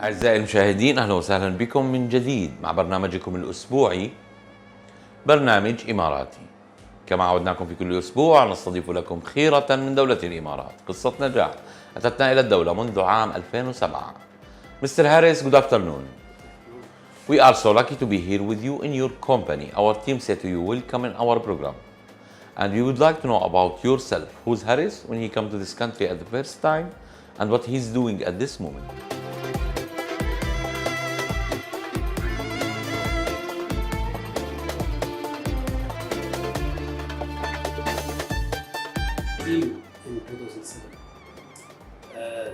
أعزائي المشاهدين، أهلا وسهلا بكم من جديد مع برنامجكم الأسبوعي برنامج إماراتي. كما عودناكم في كل أسبوع نستضيف لكم خيرة من دولة الإمارات. قصة نجاح أتتنا إلى الدولة منذ عام 2007. Mr. Harris, good afternoon. We are so lucky to be here with you in your company. Our team said to you, welcome in our program. And we would like to know about yourself. Who's Harris when he came to this country at the first time and what he's doing at this moment. In 2007,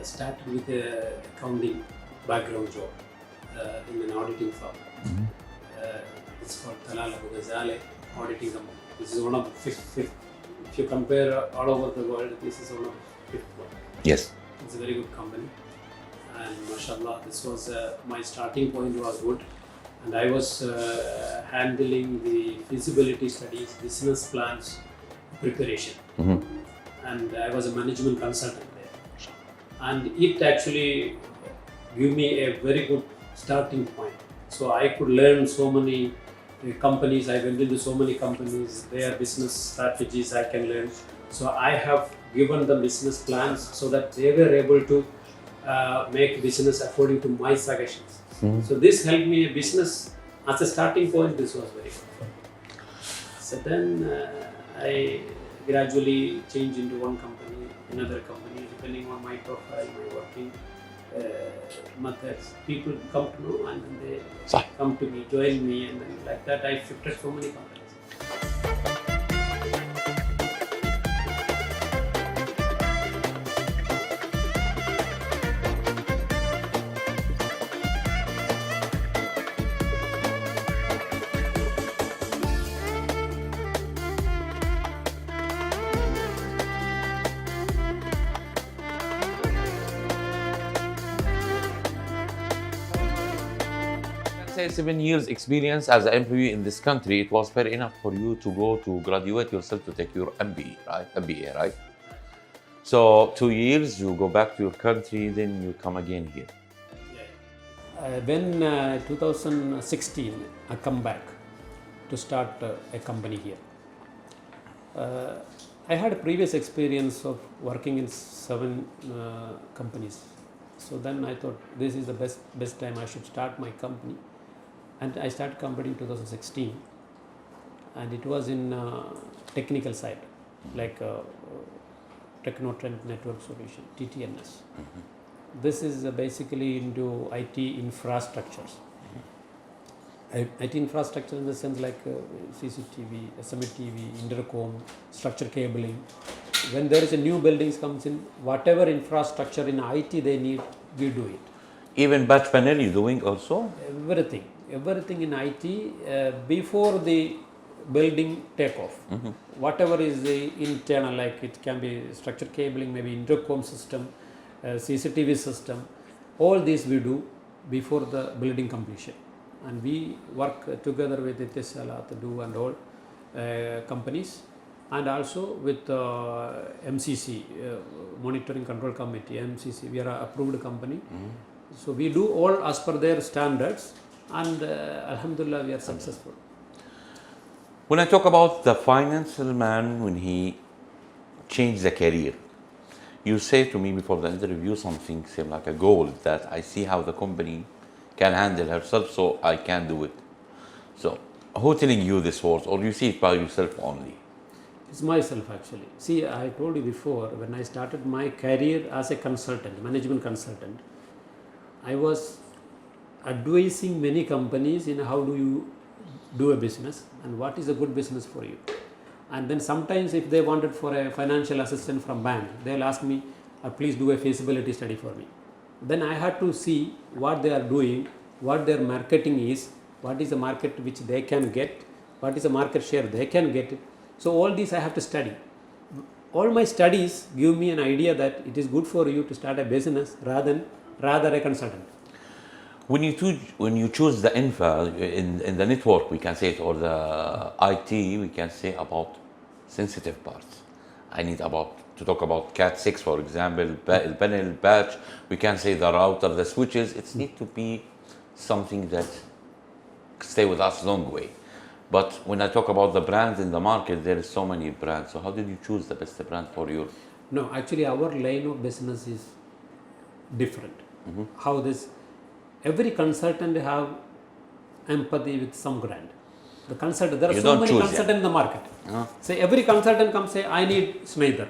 started with an accounting background job in an auditing firm. It's called Ghazale Auditing Company. This is one of the fifth. If you compare all over the world, this is one of the fifth one. Yes. It's a very good company, and mashallah, this was my starting point was good, and I was handling the feasibility studies, business plans preparation. And I was a management consultant there, and it actually gave me a very good starting point. So I could learn so many companies. I went into so many companies, their business strategies I can learn. So I have given them business plans so that they were able to make business according to my suggestions. So this helped me a business as a starting point. This was very good. So then I gradually changed into one company, another company, depending on my profile, my working methods. People come to know and then they come to me, join me, and then like that I shifted so many companies. Say 7 years experience as an employee in this country, it was fair enough for you to go to graduate yourself to take your MBA, right? MBA, right? So 2 years, you go back to your country, then you come again here. When 2016, I come back to start a company here. I had a previous experience of working in 7 companies. So then I thought this is the best time I should start my company. And I started company in 2016, and it was in technical side, like Techno Network Solution, TTNS. This is basically into IT infrastructures. IT infrastructure in the sense like CCTV, SMTV, intercom, structure cabling. When there is a new buildings comes in, whatever infrastructure in IT they need, we do it. Even batch panel you doing also? Everything in IT before the building takeoff. Whatever is the internal, like it can be structure cabling, maybe intercom system, CCTV system, all these we do before the building completion. And we work together with Intisaraath and all companies, and also with MCC, Monitoring Control Committee, MCC. We are an approved company. So we do all as per their standards, and Alhamdulillah, we are successful. When I talk about the financial man, when he changed the career, you say to me before the interview something same like a goal that I see how the company can handle herself, so I can do it. So who telling you this words, or you see it by yourself only? It's myself actually. See, I told you before, when I started my career as a consultant, management consultant, I was advising many companies in how do you do a business and what is a good business for you. And then sometimes if they wanted for a financial assistant from bank, they'll ask me, please do a feasibility study for me. Then I had to see what they are doing, what their marketing is, what is the market which they can get, what is the market share they can get. So all these I have to study. All my studies give me an idea that it is good for you to start a business rather a consultant. When you choose the infra in the network, we can say it, or the IT, we can say about sensitive parts. I need about to talk about Cat6, for example, panel, patch, we can say the router, the switches, it needs to be something that stay with us long way. But when I talk about the brands in the market, there is so many brands. So how did you choose the best brand for your? No, actually our line of business is different. How this, every consultant have empathy with some brand. The consultant, there are so many consultants in the market. Say every consultant comes say, I need Schneider.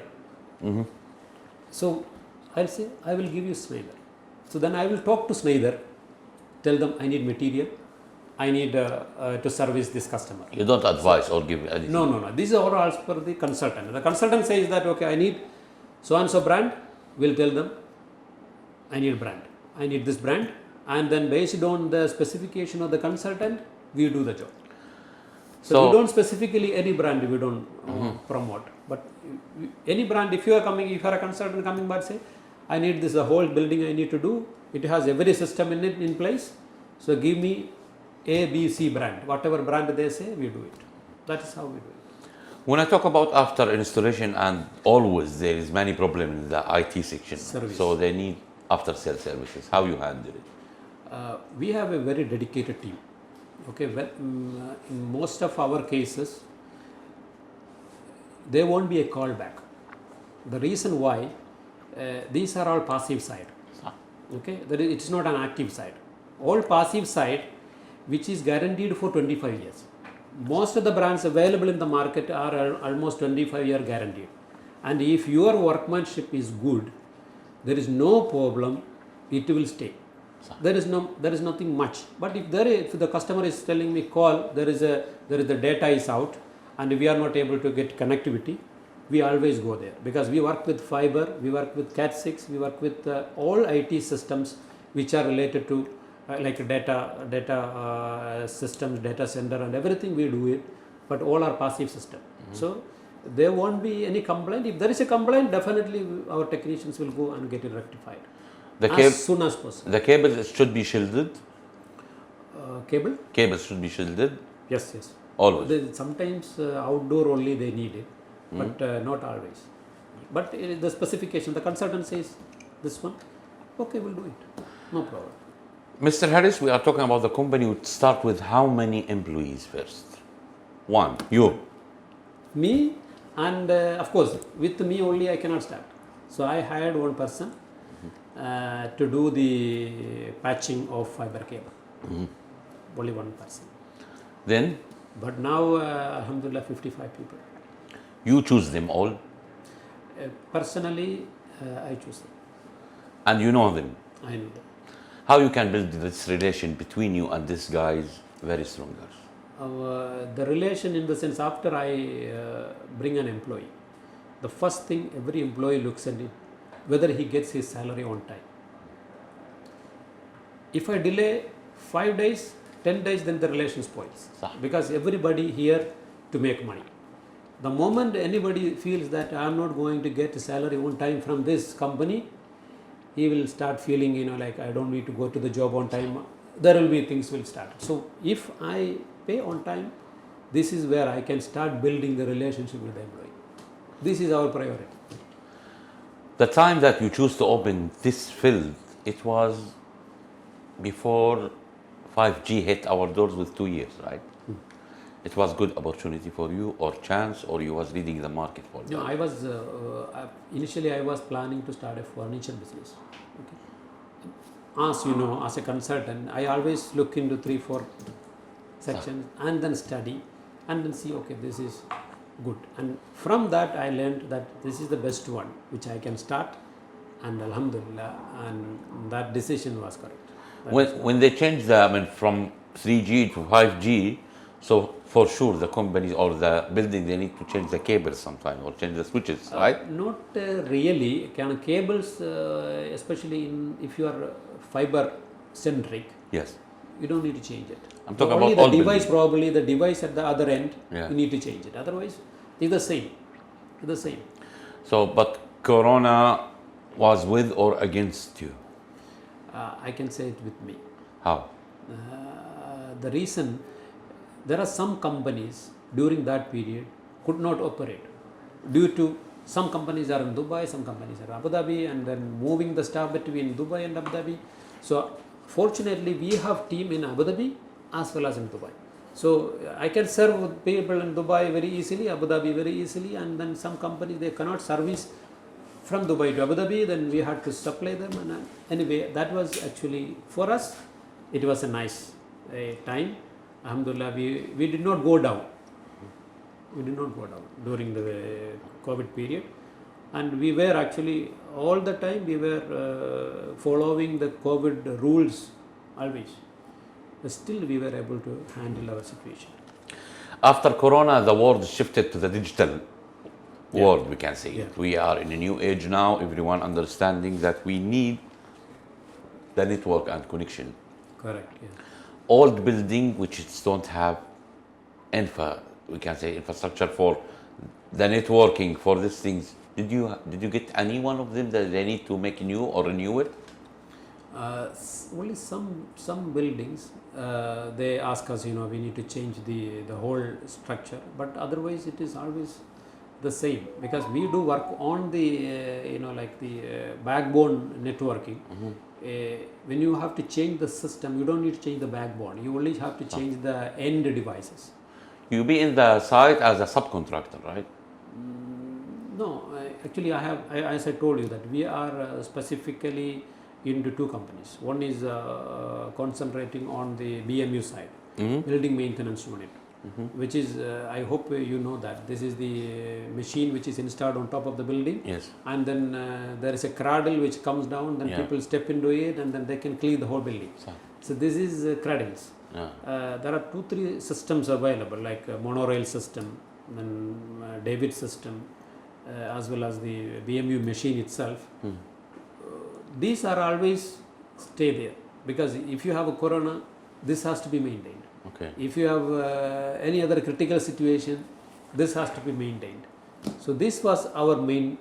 So I'll say, I will give you Schneider. So then I will talk to Schneider, tell them I need material, I need to service this customer. You don't advise or give anything? No. This is all as per the consultant. The consultant says that, okay, I need so and so brand, we'll tell them, I need brand. I need this brand. And then based on the specification of the consultant, we do the job. So we don't specifically any brand we don't promote. But any brand, if you are coming, if you are a consultant coming but say, I need this, the whole building I need to do, it has every system in it in place. So give me A, B, C brand. Whatever brand they say, we do it. That is how we do it. When I talk about after installation, and always there is many problems in the IT section. Service. So they need after sales services. How you handle it? We have a very dedicated team. Okay, well, in most of our cases, there won't be a call back. The reason why, these are all passive side. Okay, it's not an active side. All passive side, which is guaranteed for 25 years. Most of the brands available in the market are almost 25-year guaranteed. And if your workmanship is good, there is no problem, it will stay. There is nothing much. But if the customer is telling me call, there is the data is out and we are not able to get connectivity, we always go there because we work with fiber, we work with Cat6, we work with all IT systems which are related to like data systems, data center and everything we do it, but all are passive system. So there won't be any complaint. If there is a complaint, definitely our technicians will go and get it rectified. As soon as possible. The cables should be shielded? Cable? Cables should be shielded? Yes. Always? Sometimes outdoor only they need it, but not always. But the specification, the consultant says this one, okay, we'll do it. No problem. Mr. Harris, we are talking about the company. Would start with how many employees first? One, you. Me, and of course, with me only I cannot start. So I hired one person to do the patching of fiber cable. Only one person. Then? But now, alhamdulillah, 55 people. You choose them all? Personally, I choose them. And you know them? I know them. How you can build this relation between you and this guy is very stronger? The relation in the sense, after I bring an employee, the first thing every employee looks at it, whether he gets his salary on time. If I delay 5 days, 10 days, then the relation spoils. Because everybody here to make money. The moment anybody feels that I am not going to get a salary on time from this company, he will start feeling, like I don't need to go to the job on time. There will be things will start. So if I pay on time, this is where I can start building the relationship with the employee. This is our priority. The time that you choose to open this field, it was before 5G hit our doors with 2 years, right? It was good opportunity for you, or chance, or you was reading the market for that? No, I was initially I was planning to start a furniture business. Okay. As you know, as a consultant, I always look into 3-4 sections and then study and then see, okay, this is good. And from that I learned that this is the best one which I can start, and alhamdulillah, and that decision was correct. When they changed from 3G to 5G, so for sure the companies or the building, they need to change the cables sometime or change the switches, right? Not really. Cables, especially if you are fiber centric, yes, you don't need to change it. I'm talking only about the device, probably the device at the other end, yeah, you need to change it. Otherwise, it's the same. It's the same. So, but Corona was with or against you? I can say it with me. How? The reason, there are some companies during that period could not operate due to Some companies are in Dubai, some companies are in Abu Dhabi, and then moving the staff between Dubai and Abu Dhabi. So fortunately, we have team in Abu Dhabi as well as in Dubai. So I can serve people in Dubai very easily, Abu Dhabi very easily, and then some companies they cannot service from Dubai to Abu Dhabi, then we had to supply them. And anyway, that was actually for us, it was a nice time. Alhamdulillah, we did not go down. We did not go down during the COVID period, and we were actually all the time we were following the COVID rules always. But still, we were able to handle our situation. After Corona, the world shifted to the digital world, we can say. Yeah. We are in a new age now, everyone understanding that we need the network and connection. Correct. Yeah. Old building which don't have we can say infrastructure for the networking for these things. Did you get any one of them that they need to make new or renew it? Only some buildings they ask us, we need to change the whole structure, but otherwise it is always the same, because we do work on the like the backbone networking. When you have to change the system, you don't need to change the backbone, you only have to change the end devices. You be in the site as a subcontractor, right? No, actually I have, as I told you, that we are specifically into two companies. One is concentrating on the BMU side, building maintenance unit, which is, I hope you know that this is the machine which is installed on top of the building. Yes. And then there is a cradle which comes down, then people step into it and then they can clean the whole building. So this is cradles. There are 2-3 systems available, like monorail system, then David system, as well as the BMU machine itself. These are always stay there, because if you have a corona, this has to be maintained. Okay. If you have any other critical situation, this has to be maintained. So this was our main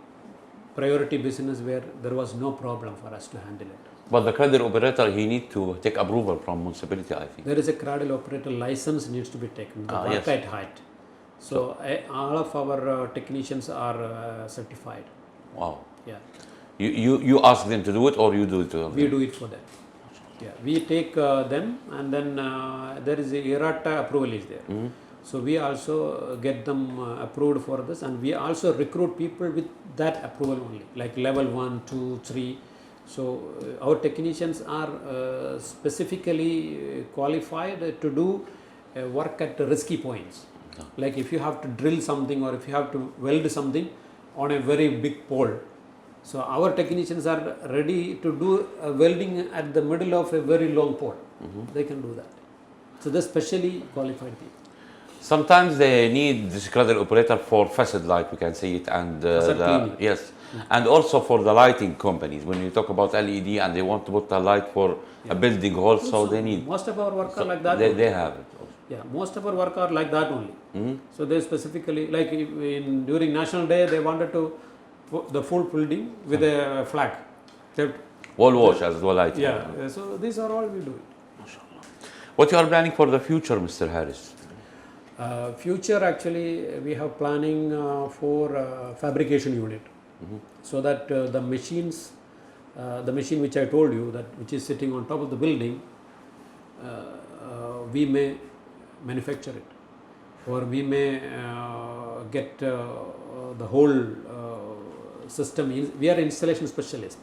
priority business, where there was no problem for us to handle it. But the cradle operator, he need to take approval from municipality, I think. There is a cradle operator license needs to be taken, the work at height. So all of our technicians are certified. Wow. Yeah. You ask them to do it, or you do it? We do it for them. Yeah. We take them, and then there is a EMARATI approval is there. So we also get them approved for this, and we also recruit people with that approval only, like level 1, 2, 3. So our technicians are specifically qualified to do work at risky points. Like if you have to drill something, or if you have to weld something on a very big pole. So our technicians are ready to do welding at the middle of a very long pole. They can do that. So they're specially qualified people. Sometimes they need this cradle operator for facade light, we can say it, and yes, and also for the lighting companies. When you talk about LED and they want to put a light for a building also, they need. Most of our work are like that. They have it. Yeah, most of our work are like that only. So they specifically, like during National Day, they wanted to put the full building with a flag. Wall wash as well, lighting. Yeah, so these are all we do it. What you are planning for the future, Mr. Harris? Future, actually, we have planning for fabrication unit, so that the machines, the machine which I told you, that which is sitting on top of the building, we may manufacture it, or we may get the whole system. We are installation specialist,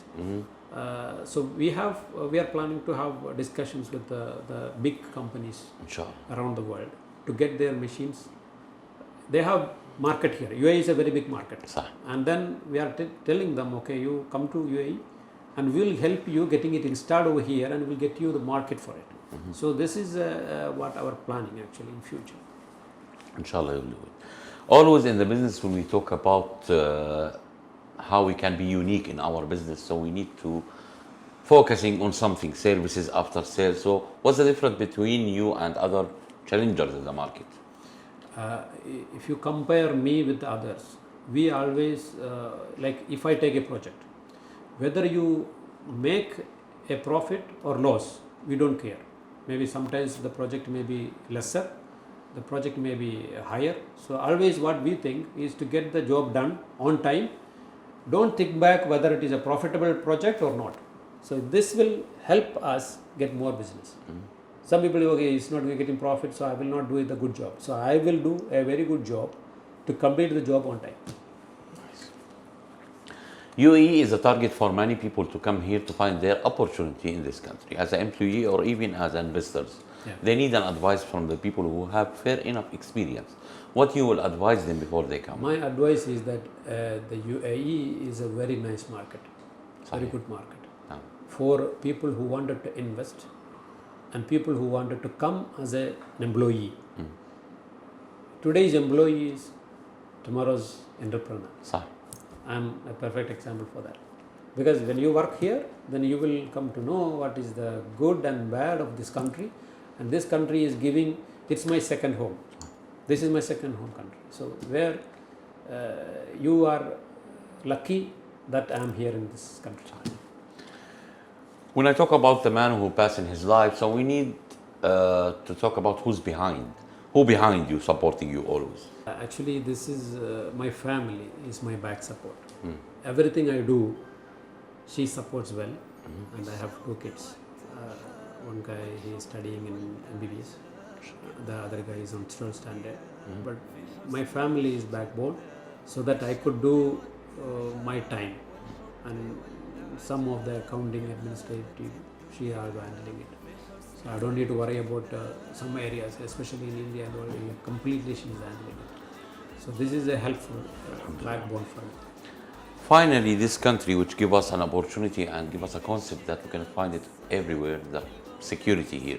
so we are planning to have discussions with the big companies around the world to get their machines. They have market here. UAE is a very big market, and then we are telling them, okay, you come to UAE and we will help you getting it installed over here, and we'll get you the market for it. So this is what our planning actually in future. Inshallah, you'll do it. Always in the business, when we talk about how we can be unique in our business, so we need to focusing on something, services after sales. So what's the difference between you and other challengers in the market? If you compare me with others, we always, like if I take a project, whether you make a profit or loss, we don't care. Maybe sometimes the project may be lesser, the project may be higher. So always what we think is to get the job done on time. Don't think back whether it is a profitable project or not. So this will help us get more business. Some people, okay, it's not getting profit, so I will not do the good job. So I will do a very good job to complete the job on time. UAE is a target for many people to come here to find their opportunity in this country as an employee or even as investors. Yeah. They need an advice from the people who have fair enough experience. What you will advise them before they come? My advice is that the UAE is a very nice market, very good market for people who wanted to invest and people who wanted to come as an employee. Today's employee is tomorrow's entrepreneur. صح. I'm a perfect example for that. Because when you work here, then you will come to know what is the good and bad of this country. And this country is giving, it's my second home. This is my second home country. So where you are lucky that I am here in this country. When I talk about the man who passed in his life, so we need to talk about who's behind. Who behind you, supporting you always? Actually, this is my family is my back support. Everything I do, she supports well, and I have 2 kids. One guy he is studying in MBBS, the other guy is on 12th standard. But my family is backbone, so that I could do my time, and some of the accounting, administrative, she is handling it. So I don't need to worry about some areas, especially in India, completely she is handling it. So this is a helpful backbone for me. Finally, this country which give us an opportunity and give us a concept that we can find it everywhere, the security here,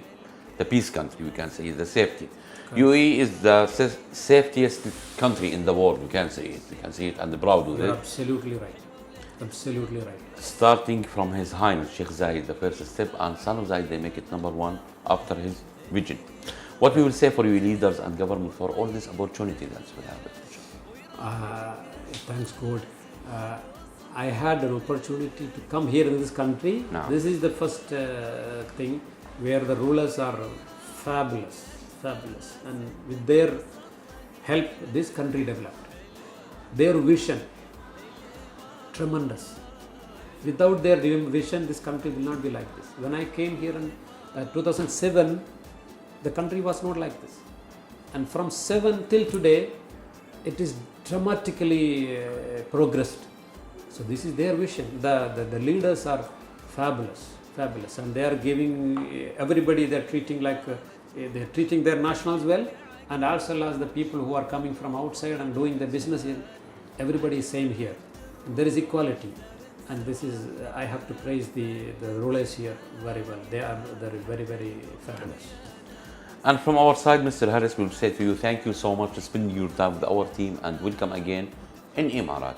the peace country, we can say, the safety. UAE is the safetiest country in the world, we can say it and proud of it. You're absolutely right. Absolutely right. Starting from His Highness Sheikh Zayed, the first step, and son of Zayed, they make it number 1 after his vision. What we will say for you leaders and government for all this opportunity that we have? Thanks God. I had an opportunity to come here in this country. No. This is the first thing where the rulers are fabulous. And with their help, this country developed. Their vision, tremendous. Without their vision, this country will not be like this. When I came here in 2007, the country was not like this. And from 7 till today, it is dramatically progressed. So this is their vision. The leaders are fabulous, and they are giving everybody. They are treating like they are treating their nationals well, and also as the people who are coming from outside and doing the business here. Everybody is same here. And there is equality, and this is I have to praise the rulers here very well. They are very fabulous. And from our side, Mr. Harris will say to you, thank you so much for spending your time with our team, and welcome again in EMARATI.